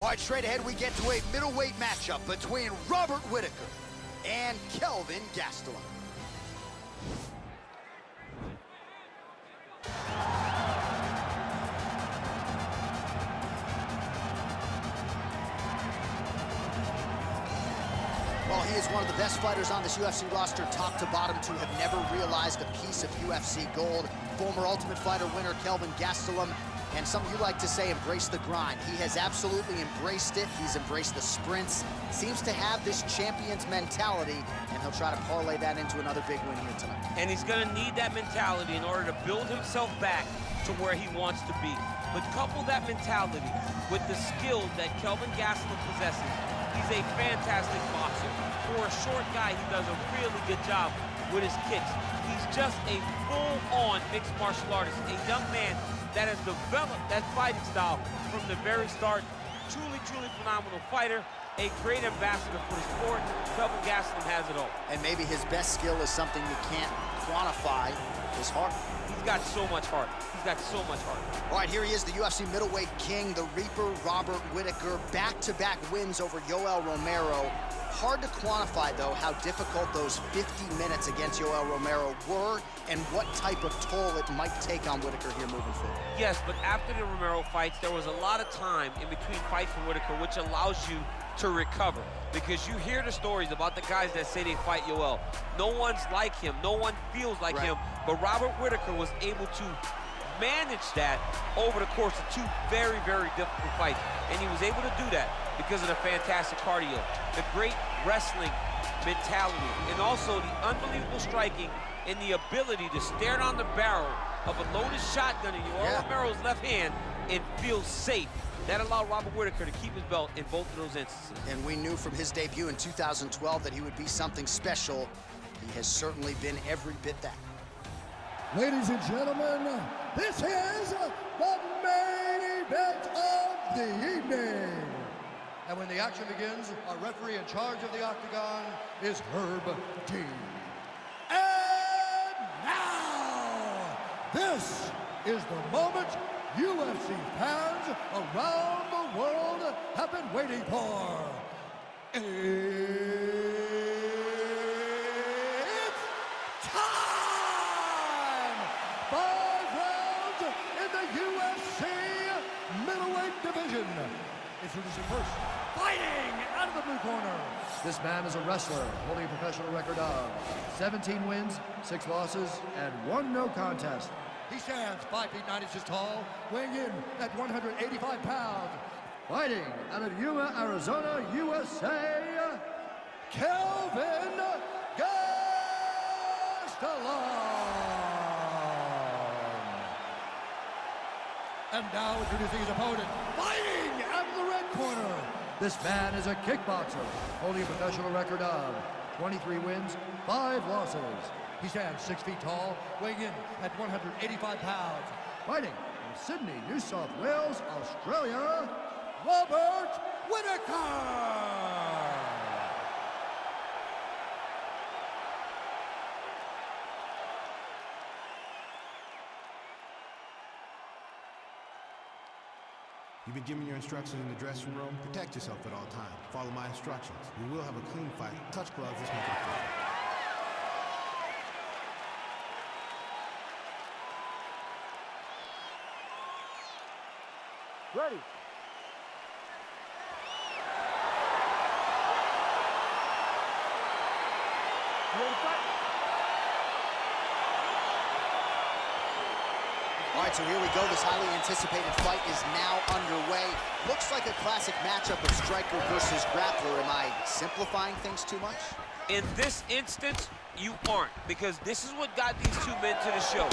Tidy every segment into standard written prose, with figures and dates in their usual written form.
All right, straight ahead, we get to a middleweight matchup between Robert Whittaker and Kelvin Gastelum. Well, he is one of the best fighters on this UFC roster, top to bottom, to have never realized a piece of UFC gold. Former Ultimate Fighter winner Kelvin Gastelum, and some of you like to say embrace the grind. He has absolutely embraced it. He's embraced the sprints. Seems to have this champion's mentality, and he'll try to parlay that into another big win here tonight. And he's gonna need that mentality in order to build himself back to where he wants to be. But couple that mentality with the skills that Kelvin Gastelum possesses. He's a fantastic boxer. For a short guy, he does a really good job with his kicks. He's just a full-on mixed martial artist, a young man that has developed that fighting style from the very start. Truly, truly phenomenal fighter, a great ambassador for the sport. Kelvin Gastelum has it all. And maybe his best skill is something you can't quantify, his heart. He's got so much heart. He's got so much heart. All right, here he is, the UFC middleweight king, the Reaper, Robert Whittaker. Back-to-back wins over Yoel Romero. Hard to quantify, though, how difficult those 50 minutes against Yoel Romero were and what type of toll it might take on Whittaker here moving forward. Yes, but after the Romero fights, there was a lot of time in between fights for Whittaker, which allows you to recover. Because you hear the stories about the guys that say they fight Yoel. No one's like him. No one feels like him. But Robert Whittaker was able to manage that over the course of two very, very difficult fights. And he was able to do that because of the fantastic cardio, the great wrestling mentality, and also the unbelievable striking and the ability to stare down the barrel of a loaded shotgun in Yoel Romero's left hand and feel safe. That allowed Robert Whittaker to keep his belt in both of those instances. And we knew from his debut in 2012 that he would be something special. He has certainly been every bit that. Ladies and gentlemen, this is the main event of the evening. And when the action begins, our referee in charge of the octagon is Herb Dean. And now, this is the moment UFC fans around the world have been waiting for. It's time! 5 rounds in the UFC middleweight division. Introducing first, fighting out of the blue corner. This man is a wrestler holding a professional record of 17 wins, 6 losses, and 1 no contest. He stands 5 feet 9 inches tall, weighing in at 185 pounds. Fighting out of Yuma, Arizona, USA, Kelvin Gastelum. And now introducing his opponent, fighting out of the red corner. This man is a kickboxer, holding a professional record of 23 wins, 5 losses. He stands 6 feet tall, weighing in at 185 pounds. Fighting in Sydney, New South Wales, Australia, Robert Whittaker. You've been given your instructions in the dressing room. Protect yourself at all times. Follow my instructions. We will have a clean fight. Touch gloves, let's make it fair. Ready. All right, so here we go. This highly anticipated fight is now underway. Looks like a classic matchup of striker versus grappler. Am I simplifying things too much? In this instance, you aren't, because this is what got these two men to the show.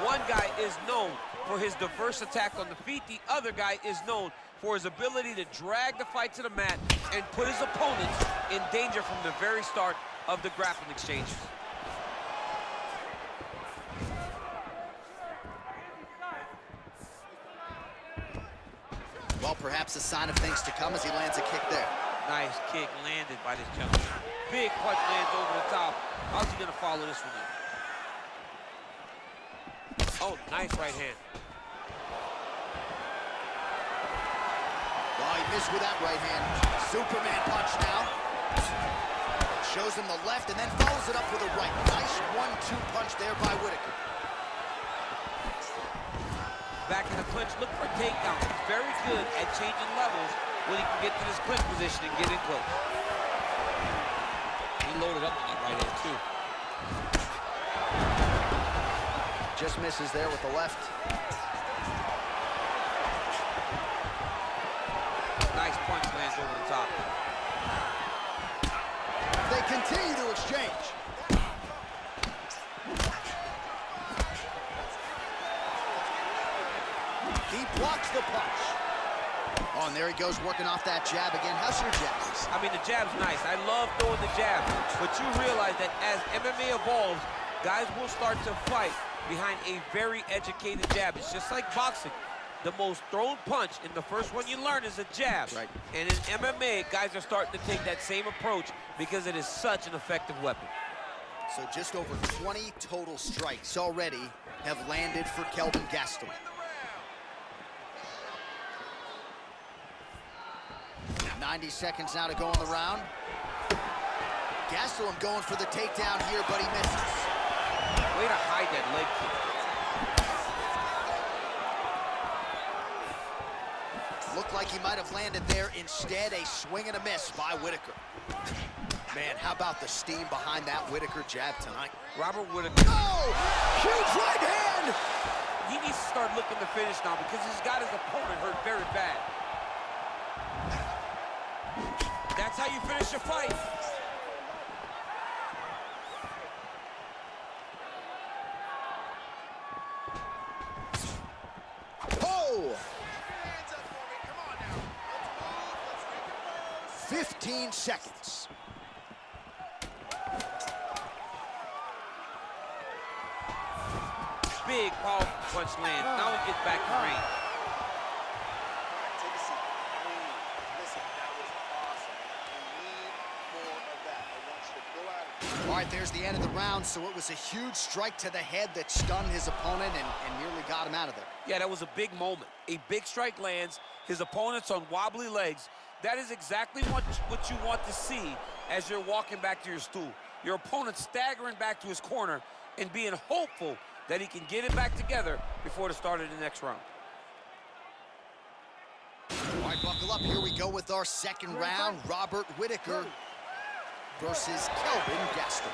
One guy is known for his diverse attack on the feet. The other guy is known for his ability to drag the fight to the mat and put his opponents in danger from the very start of the grappling exchanges. Well, perhaps a sign of things to come as he lands a kick there. Nice kick landed by this gentleman. Big punch lands over the top. How's he gonna follow this one up? Oh, nice right hand. Well, he missed with that right hand. Superman punch now. Shows him the left and then follows it up with a right. Nice 1-2 punch there by Whittaker. Back in the clinch, look for takedowns. He's very good at changing levels when he can get to this clinch position and get in close. He loaded up on that right hand, too. Just misses there with the left. Nice punch lands over the top. They continue to exchange. He blocks the punch. Oh, and there he goes working off that jab again. How's your jabs? I mean, the jab's nice. I love throwing the jab. But you realize that as MMA evolves, guys will start to fight behind a very educated jab. It's just like boxing. The most thrown punch, and the first one you learn is a jab. Right. And in MMA, guys are starting to take that same approach because it is such an effective weapon. So just over 20 total strikes already have landed for Kelvin Gastelum. 90 seconds now to go in the round. Gastelum going for the takedown here, but he misses. Way to hide that leg kick. Looked like he might have landed there. Instead, a swing and a miss by Whittaker. Man, how about the steam behind that Whittaker jab tonight? Robert Whittaker. Oh! Huge right hand! He needs to start looking to finish now because he's got his opponent hurt very bad. That's how you finish a fight. Oh! 15 seconds. Big, powerful punch lands. Now he gets back to range. Take a seat. Listen, that was awesome. We need more of that. I want you to go out and... All right, there's the end of the round. So it was a huge strike to the head that stunned his opponent and nearly got him out of there. Yeah, that was a big moment. A big strike lands. His opponent's on wobbly legs. That is exactly what you want to see as you're walking back to your stool. Your opponent staggering back to his corner and being hopeful that he can get it back together before the start of the next round. All right, buckle up. Here we go with our second round. Robert Whittaker versus Kelvin Gastelum.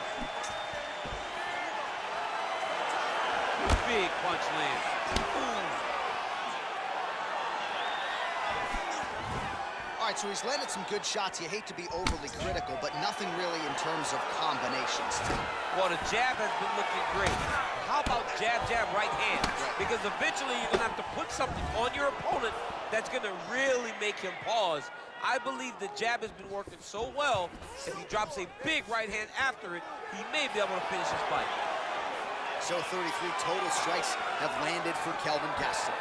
Big punch lands. All right, so he's landed some good shots. You hate to be overly critical, but nothing really in terms of combinations. Well, the jab has been looking great. How about jab, jab, right hand? Because eventually you're going to have to put something on your opponent that's going to really make him pause. I believe the jab has been working so well, if he drops a big right hand after it, he may be able to finish his fight. So 33 total strikes have landed for Kelvin Gastelum,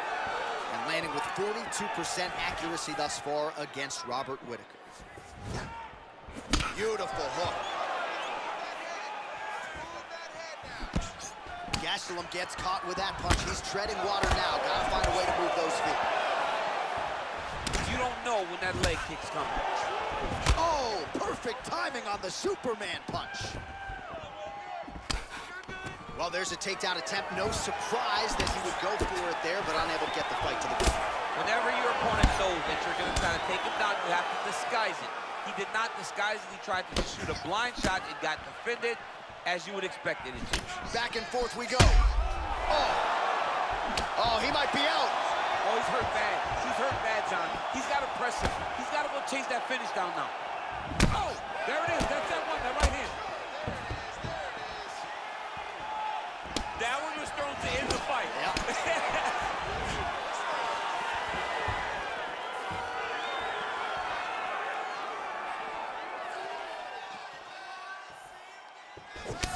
and landing with 42% accuracy thus far against Robert Whittaker. Beautiful hook. Gastelum gets caught with that punch. He's treading water now. Gotta find a way to move those feet. You don't know when that leg kick's coming. Oh, perfect timing on the Superman punch. Well, there's a takedown attempt. No surprise that he would go for it there, but unable to get the fight to the ground. Whenever your opponent knows that you're going to try to take him down, you have to disguise it. He did not disguise it. He tried to just shoot a blind shot. It got defended as you would expect it to. Back and forth we go. Oh. Oh, he might be out. Oh, he's hurt bad. He's hurt bad, John. He's got to press him. He's got to go chase that finish down now. Oh, there it is. That's that one, that right hand. That one was thrown to end the fight. Yep.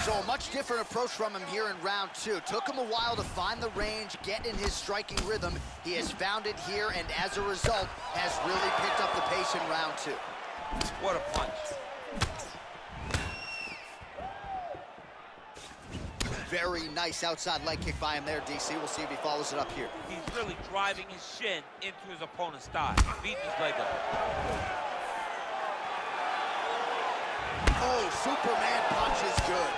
So a much different approach from him here in round two. Took him a while to find the range, get in his striking rhythm. He has found it here, and as a result, has really picked up the pace in round two. What a punch. Very nice outside leg kick by him there, DC. We'll see if he follows it up here. He's really driving his shin into his opponent's thigh, beating his leg up. Oh, Superman punch is good.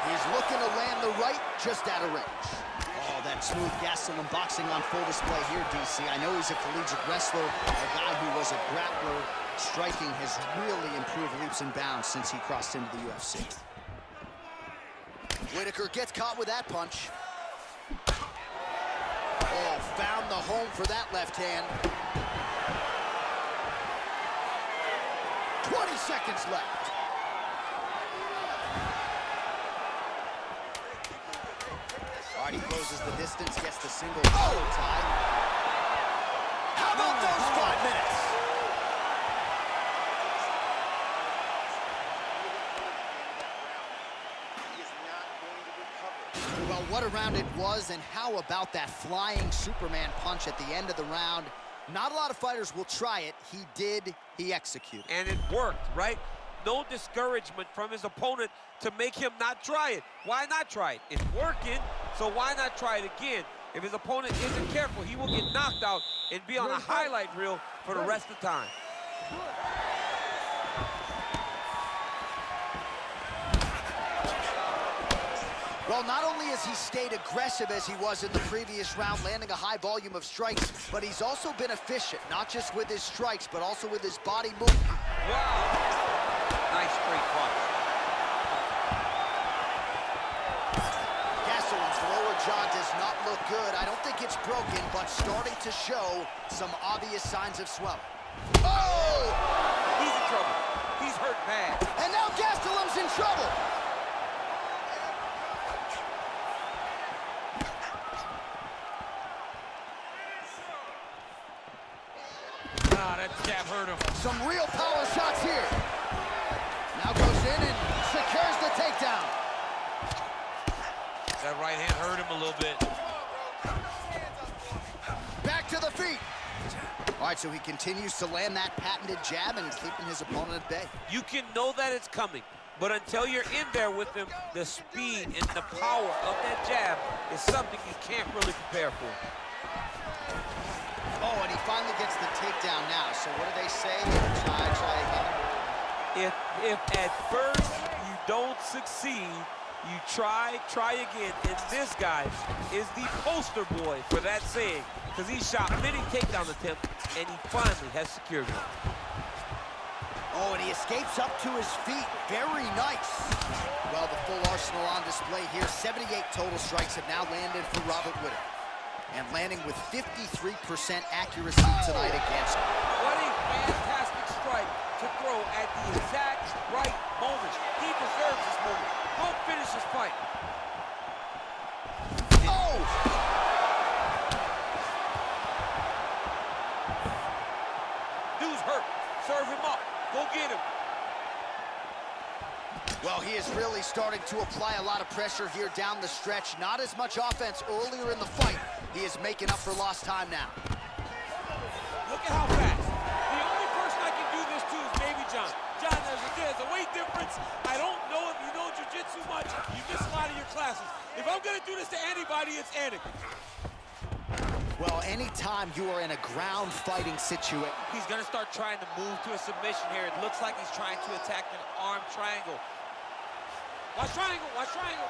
He's looking to land the right, just out of range. Oh, that smooth Gastelum boxing on full display here, DC. I know he's a collegiate wrestler, a guy who was a grappler. Striking has really improved leaps and bounds since he crossed into the UFC. Whittaker gets caught with that punch. Oh, found the home for that left hand. 20 seconds left. All right, he closes the distance, gets the single tie. How about those 5 minutes? Well, what a round it was, and how about that flying Superman punch at the end of the round? Not a lot of fighters will try it. He did, he executed. And it worked, right? No discouragement from his opponent to make him not try it. Why not try it? It's working, so why not try it again? If his opponent isn't careful, he will get knocked out and be on a highlight reel for the rest of the time. Well, not only has he stayed aggressive as he was in the previous round, landing a high volume of strikes, but he's also been efficient, not just with his strikes, but also with his body movement. Wow! Nice straight punch. Gastelum's lower jaw does not look good. I don't think it's broken, but starting to show some obvious signs of swelling. Oh! He's in trouble. He's hurt bad. And now Gastelum's in trouble. That jab hurt him. Some real power shots here. Now goes in and secures the takedown. That right hand hurt him a little bit. Back to the feet. All right, so he continues to land that patented jab and keeping his opponent at bay. You can know that it's coming, but until you're in there with him, the speed and the power of that jab is something you can't really prepare for. Oh, and he finally gets the takedown now. So what do they say? Try again. If at first you don't succeed, you try again. And this guy is the poster boy for that saying, because he shot many takedown attempts, and he finally has secured one. Oh, and he escapes up to his feet. Very nice. Well, the full arsenal on display here. 78 total strikes have now landed for Robert Whittaker. And landing with 53% accuracy tonight against him. What a fantastic strike to throw at the exact right moment. He deserves this moment. Go finish his fight. Oh! Dude's hurt. Serve him up. Go get him. Well, he is really starting to apply a lot of pressure here down the stretch. Not as much offense earlier in the fight. He is making up for lost time now. Look at how fast. The only person I can do this to is maybe John. John, there's a weight difference. I don't know if you know jiu-jitsu much. You miss a lot of your classes. If I'm going to do this to anybody, it's Anakin. Well, anytime you are in a ground fighting situation. He's going to start trying to move to a submission here. It looks like he's trying to attack an arm triangle. Watch triangle, watch triangle.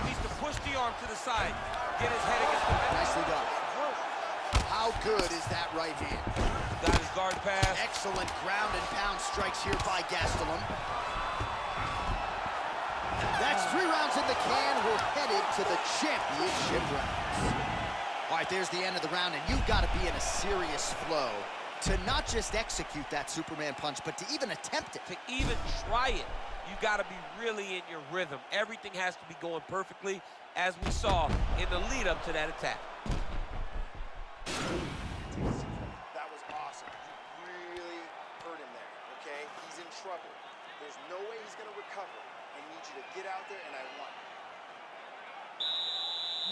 Needs to push the arm to the side. Get his head against the back. Nicely done. How good is that right hand? Got his guard pass. Excellent ground and pound strikes here by Gastelum. That's 3 rounds in the can. We're headed to the championship rounds. All right, there's the end of the round, and you've got to be in a serious flow to not just execute that Superman punch, but to even attempt it. To even try it, you got to be really in your rhythm. Everything has to be going perfectly, as we saw in the lead up to that attack. That was awesome. You really hurt him there, okay? He's in trouble. There's no way he's going to recover. I need you to get out there, and I want you.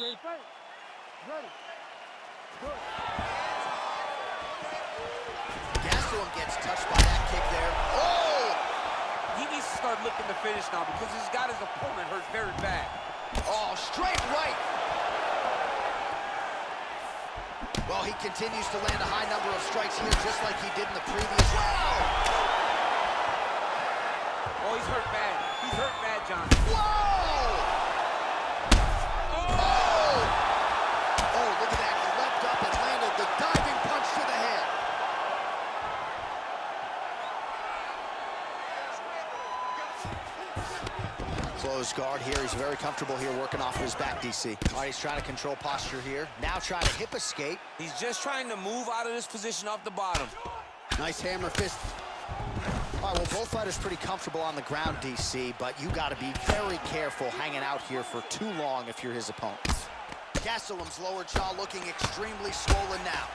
Ready, fight. Ready. Good. Gastelum gets touched by that kick there. Oh! He needs to start looking to finish now because he's got his opponent hurt very bad. Oh, straight right. Well, he continues to land a high number of strikes here, just like he did in the previous round. Oh, he's hurt bad. He's hurt bad, John. Whoa! Oh! Oh, look at that. He leapt up and landed the diving punch to the head. Closed guard here. He's very comfortable here working off of his back, DC. All right, he's trying to control posture here. Now trying to hip escape. He's just trying to move out of this position off the bottom. Nice hammer fist. All right, well, both fighters pretty comfortable on the ground, DC, but you got to be very careful hanging out here for too long if you're his opponent. Gastelum's lower jaw looking extremely swollen now.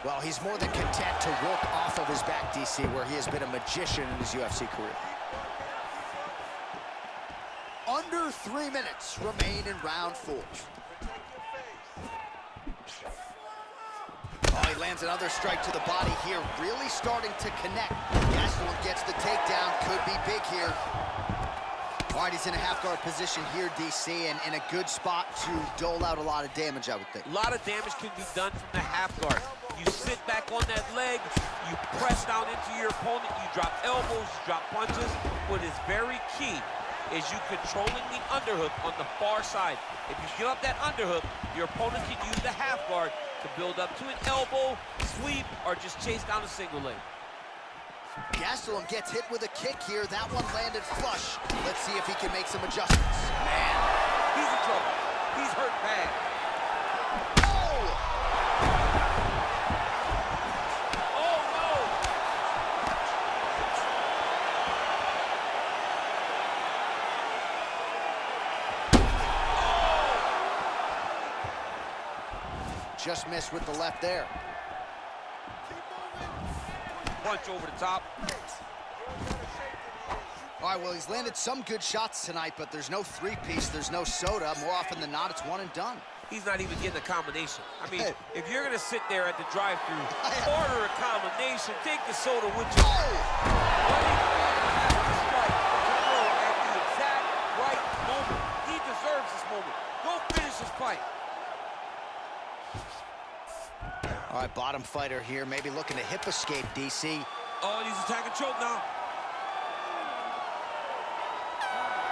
Well, he's more than content to work off of his back, DC, where he has been a magician in his UFC career. Under 3 minutes remain in round 4. Oh, he lands another strike to the body here, really starting to connect. Gastelum gets the takedown, could be big here. All right, he's in a half-guard position here, DC, and in a good spot to dole out a lot of damage, I would think. A lot of damage can be done from the half guard. You sit back on that leg, you press down into your opponent, you drop elbows, you drop punches. What is very key is you controlling the underhook on the far side. If you give up that underhook, your opponent can use the half guard to build up to an elbow, sweep, or just chase down a single leg. Gastelum gets hit with a kick here. That one landed flush. Let's see if he can make some adjustments. Man, he's in trouble. He's hurt bad. Oh! Oh, no! Just missed with the left there. Punch over the top. All right, well, he's landed some good shots tonight, but there's no three-piece, there's no soda. More often than not, it's one and done. He's not even getting a combination. I mean, if you're gonna sit there at the drive-thru, Yeah. order a combination, take the soda with you. Oh! Strike to throw at the exact right moment. He deserves this moment. Go finish his fight. All right, bottom fighter here, maybe looking to hip escape, DC. Oh, and he's attacking choke now.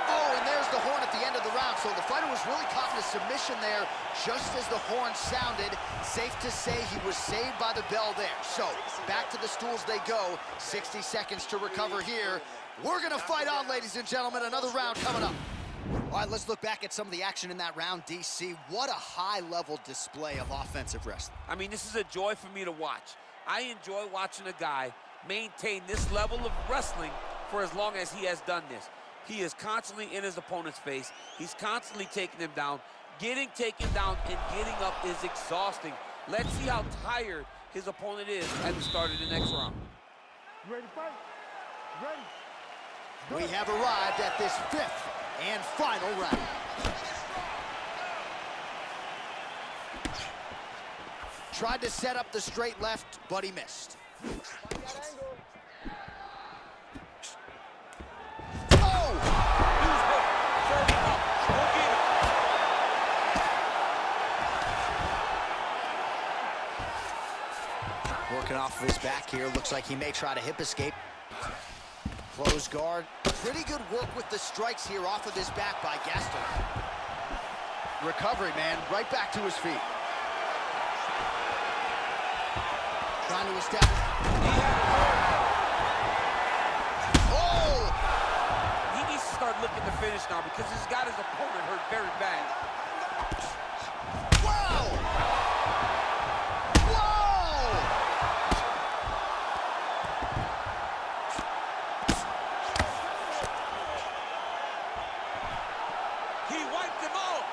Oh, and there's the horn at the end of the round. So the fighter was really caught in a submission there just as the horn sounded. Safe to say he was saved by the bell there. So back to the stools they go. 60 seconds to recover here. We're going to fight on, ladies and gentlemen. Another round coming up. All right, let's look back at some of the action in that round, DC. What a high-level display of offensive wrestling. I mean, this is a joy for me to watch. I enjoy watching a guy maintain this level of wrestling for as long as he has done this. He is constantly in his opponent's face. He's constantly taking him down. Getting taken down and getting up is exhausting. Let's see how tired his opponent is at the start of the next round. Ready to fight? Ready. We have arrived at this 5th and final round. Tried to set up the straight left, but he missed. Oh! He's hurt. Serve him up. Go get him. Working off of his back here. Looks like he may try to hip escape. Closed guard. Pretty good work with the strikes here off of his back by Gastelum. Recovery, man. Right back to his feet. Trying to establish. Oh! He needs to start looking to finish now because he's got his opponent hurt very bad. Whoa! Whoa! He wiped him out.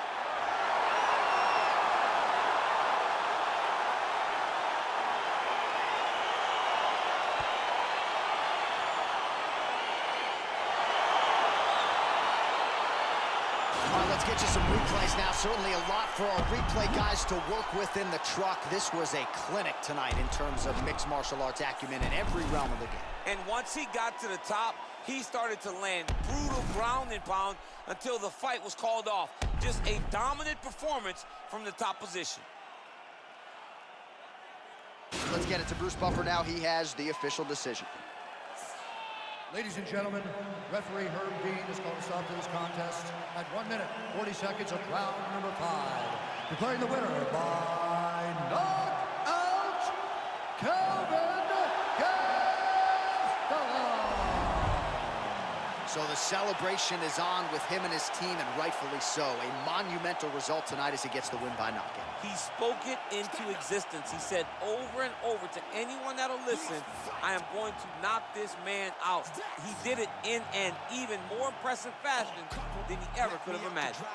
Let's get you some replays now. Certainly a lot for our replay guys to work with in the truck. This was a clinic tonight in terms of mixed martial arts acumen in every realm of the game. And once he got to the top, he started to land brutal ground and pound until the fight was called off. Just a dominant performance from the top position. Let's get it to Bruce Buffer now. He has the official decision. Ladies and gentlemen, referee Herb Dean has called a stop to this contest at 1 minute, 40 seconds of round number 5. Declaring the winner by knockout, Kelvin Gastelum. So the celebration is on with him and his team, and rightfully so. A monumental result tonight as he gets the win by knockout. He spoke it into existence. He said over and over to anyone that'll listen, I am going to knock this man out. He did it in an even more impressive fashion than he ever could have imagined.